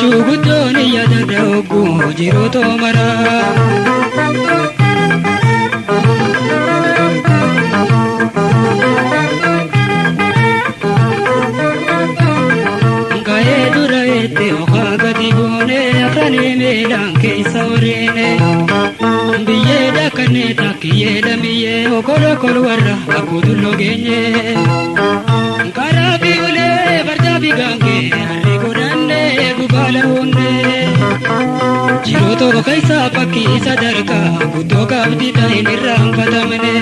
gammachuu guddoon yaadadha hogguu jiroota maraa. Ga'ee dura eettee okaa gadi goonee afranii miilaan keessa horeene. Biyyee dhaqqannee takkiyyee lamiyyee okola kol warra akkuutu logeenye. Karaa fi ulee barjaa fi gaangee harree godhannee gubaala hoonnee. Jiroota keessaa fakkii sadarkaa guddoo qabdi ta'in irraa hanqatamne.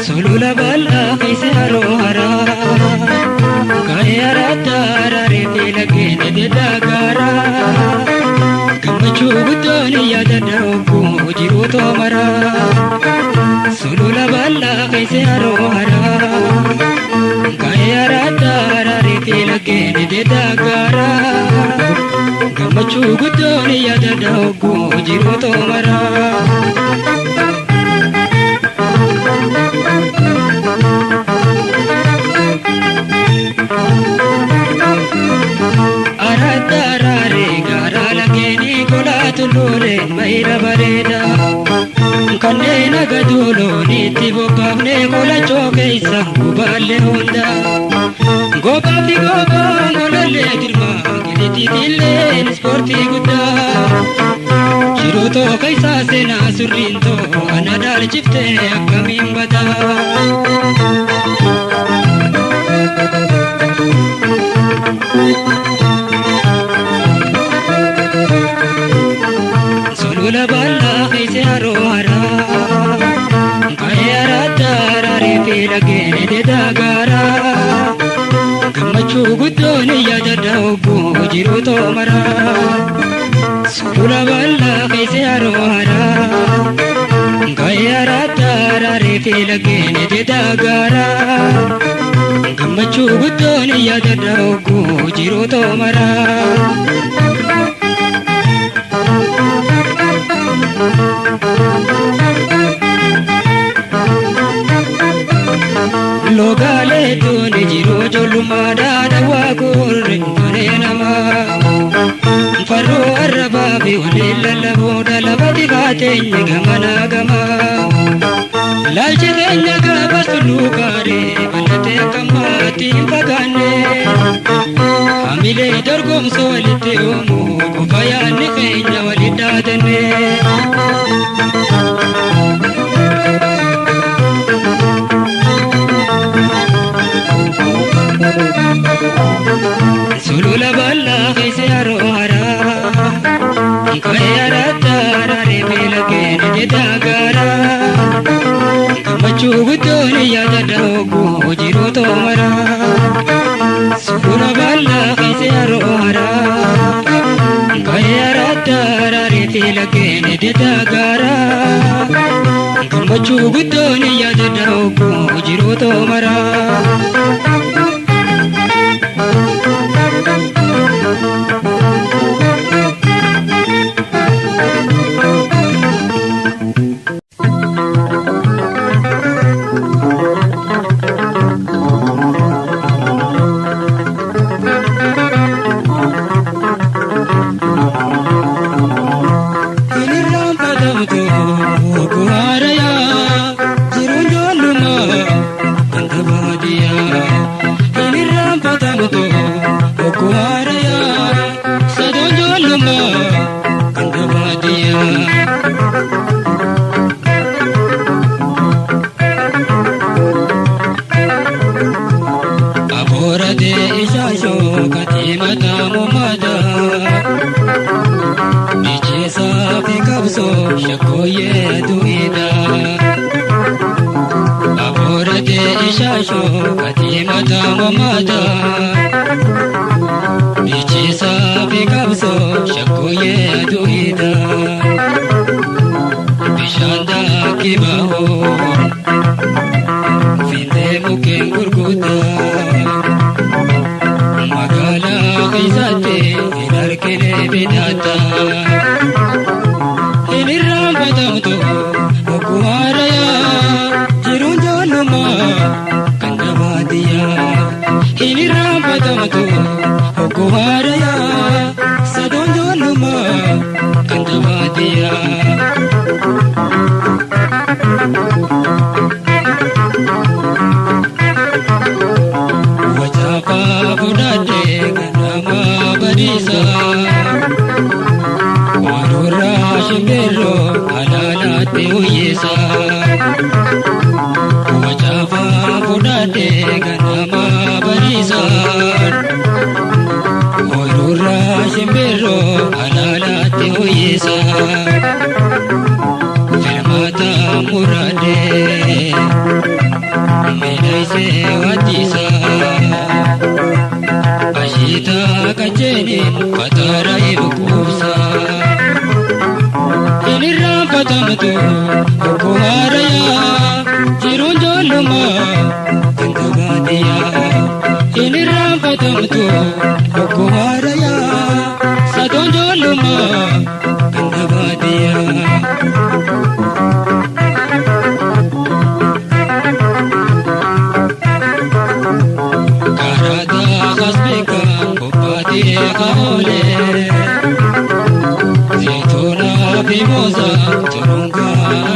Sulula bal'aa keessa haroo haraa ka'ee araaddaa araaree fi laggeen ededdaa gaaraa. Gammachuu guddoon yaadadha hogguu jiroota maraa. Sulula bal'aa keessa haroo haraa ka'ee araaddaa araaree fi laggeen ededdaa gaaraa. Gammachuu guddoon yaadadha hogguu jiroota maraa. Tulluuleen mayra bareeda kanneen agaduuloon itti bobbaafne kolachoo keessa gubaallee hunda. Gobaafni gobaan golollee dirmaa gilitiitilleen ispoortii guddaa. Jiroota keessaa seenaa surriintoo ana dhaalchiftee akkamiin badaa. Sulula bal'aa keessa haroo haraa ka'ee araaddaa araaree fi laggeen ededdaa gaaraa. Gammachuu guddoon yaadadha hogguu jiroota maraa. Sulula bal'aa keessa haroo haraa ka'ee araaddaa araaree fi laggeen ededdaa gaaraa. Gammachuu guddoon yaadadha hogguu jiroota maraa. Logaalee doonii jiruu ijoollummaadhaa dhawaa gurre baree namaa. Farroo arrabaa fi waliin lallaboodha lafati kaateenya gamanaa gamaa. Laalchi keenya gaafa sulluu gaaree bal'atee akka maatii hin fagaanne. Hamilee dorgomsoo walitti oomuu qofa yaadni keenya waliin dhaadanne. Sulula bal'aa keessa haroo haraa ka'ee araaddaa araaree fi laggeen ededdaa gaaraa. Gammachuu guddoon yaadadha hogguu jiroota maraa. Sulula bal'aa keessa haroo haraa ka'ee araaddaa araaree fi laggeen ededdaa gaaraa. Gammachuu guddoon yaadadha hogguu jiroota maraa. Inirraan batamtu, okumaara ganama barisan Oirurra shimbirro alalatti hoyisa Firmata murade Medaise watisa Ashita kachenin fatara ibukusa Inirra patamtu okuharaya Jirun joluma kantavadiya Inirra patamtu okuharaya Sadon joluma kantavadiya Karada hasbika kopati kaole Zituna bimoza turunga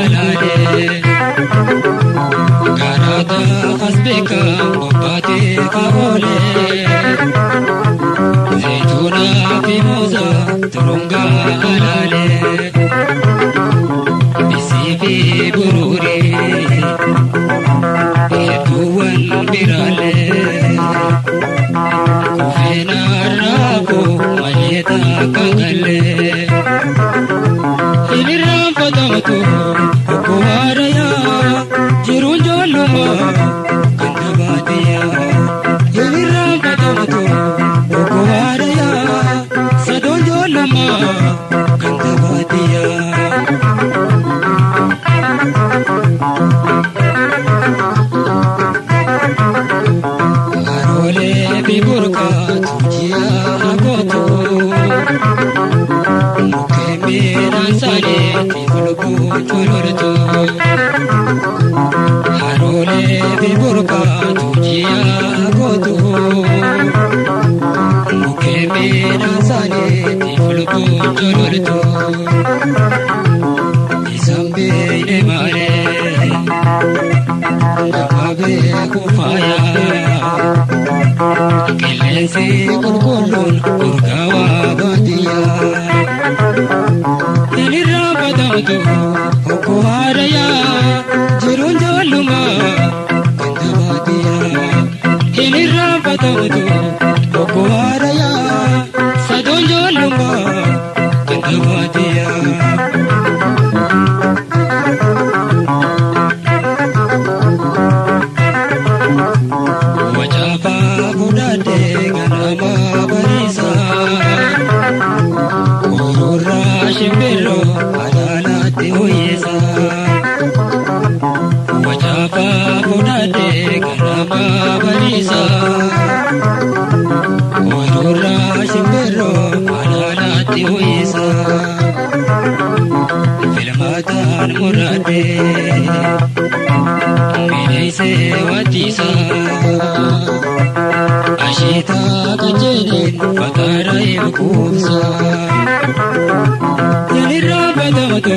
alale Karada hasbika kopati kaole Zituna bimoza turunga alale Bisibi bururi Yetuwan birale Kufena rako maleta kagale Inirra patamtu okuharaya Jirun joluma kantavadiya Inirra patamtu okuharaya Sadon joluma kantavadiya Arole biburka tujiya agotu Mukemina sane tifulku chulurtu Arole biburka tujiya agotu Mukemina sane tifulku chulurtu Isambe inemare Namabe kufaya Kilensi kulkulun urgawa badiya Inirra patamtu okuharaya Jirun joluma kantavadiya Inirra patamtu okuharaya Sadon joluma kantavadiya Wajaba budade ganama barisan Oirurra shimbirro alalatti hoyisa Wajaba budade ganama barisan Oirurra shimbirro alalatti hoyisa Filmatan murade Medaise watisa Ashita kachenin fatara ibukusa Inirra patamtu